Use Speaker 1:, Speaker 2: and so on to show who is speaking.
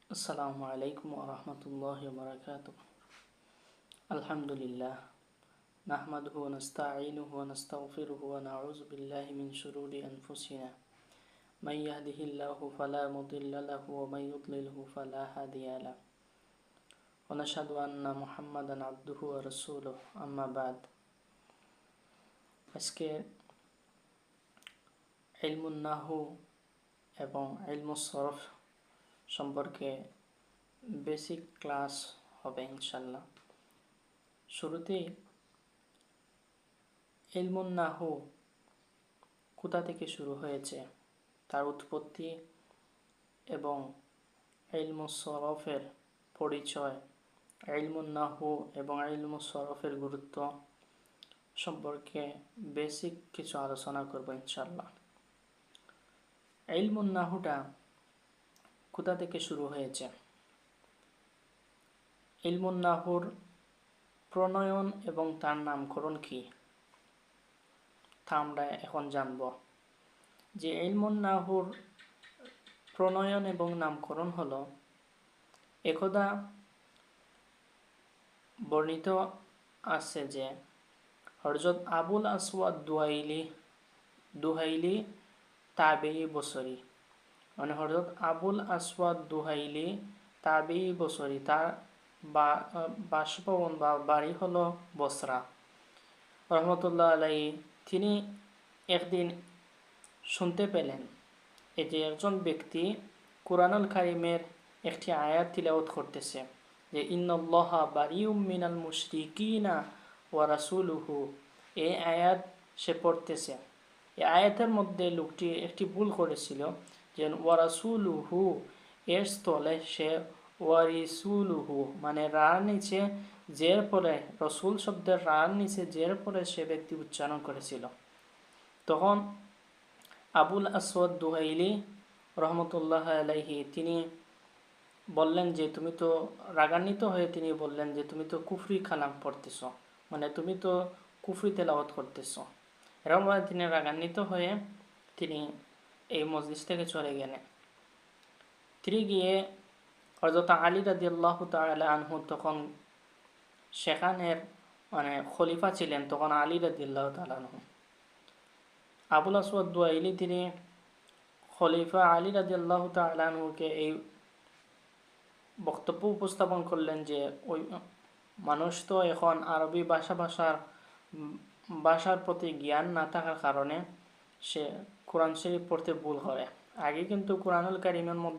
Speaker 1: আসসালামু আলাইকুম ওয়া রাহমাতুল্লাহি ওয়া বারাকাতুহু। আলহামদুলিল্লাহ নাহমাদুহু ওয়া নাস্তাঈনুহু ওয়া নাস্তাগফিরুহু ওয়া নাউযু বিল্লাহি মিন শুরুরি আনফুসিনা মান ইয়াহদিহিল্লাহু ফালা মুদিল্লা লাহু ওয়া মান ইউদ্লিলহু ফালা হাদিয়া লাহু ওয়া নাশহাদু আন্না মুহাম্মাদান আবদুহু ওয়া রাসূলুহু আম্মা বা'দ। আজকে ইলমুন নাহু এবং ইলমুস সরফ সম্পর্কে বেসিক ক্লাস হবে ইনশাল্লাহ। শুরুতেই ইলমুন নাহু কোথা থেকে শুরু হয়েছে, তার উৎপত্তি এবং ইলমুস সরফের পরিচয়, ইলমুন নাহু এবং ইলমুস সরফের গুরুত্ব সম্পর্কে বেসিক কিছু আলোচনা করব ইনশাল্লাহ। ইলমুন নাহুটা কোথা থেকে শুরু হয়েছে? ইলমুন নাহুর প্রণয়ন এবং তার নামকরণ কি, তা আমরা এখন জানব। যে ইলমুন নাহুর প্রণয়ন এবং নামকরণ হলো, একদা বর্ণিত আছে যে হযরত আবুল আসওয়াদ দুহাইলি তাবেঈ বসরি, মানে হযরত আবুল আসওয়াদ দুহাইলি তাবেঈ বসরি, তার বাসভবন বা বাড়ি হলো বসরা রহমতুল্লাহ আলাইহি। তিনি একদিন শুনতে পেলেন এই যে একজন ব্যক্তি কুরআনুল কারীমের একটি আয়াত তিলাওয়াত করতেছে, যে ইন্নাল্লাহা বারিউম মিনাল মুশরিকিনা ওয়া রাসূলুহু। এই আয়াত সে পড়তেছে। এই আয়াতের মধ্যে লোকটি একটি ভুল করেছিল, যে ওয়া রাসূলুহু এর স্থলে সে ওয়ারিসুলুহু, মানে রার নিচে জের পরে, রসুল শব্দের রার নিচে জের পরে সে ব্যক্তি উচ্চারণ করেছিল। তখন আবুল আসওয়াদ দুহাইলি রহমতুল্লাহ আলাইহি তিনি বললেন যে তুমি তো রাগান্বিত হয়ে তিনি বললেন যে তুমি তো কুফরি কালাম পড়তেছ, মানে তুমি তো কুফরি তেলাওয়াত করতেছ। এরকম তিনি রাগান্বিত হয়ে তিনি এই মজলিস থেকে চলে গেলেন। তিনি গিয়ে হযরত আলী রাদিয়াল্লাহু তাআলা আনহু তখন সেখানের মানে খলিফা ছিলেন, তখন আলী রাদিয়াল্লাহু তাআলা আনহু। আবুল আসওয়াদ দুহাইলি তিনি খলিফা আলী রাদিয়াল্লাহু তাআলা আনহুকে এই বক্তব্য উপস্থাপন করলেন যে ওই মানুষ তো এখন আরবি ভাষার প্রতি জ্ঞান না থাকার কারণে সে কোরআন শরীফ পড়তে ভুল করে। আগে কিন্তু কোরআনুল কারীমের মধ্যে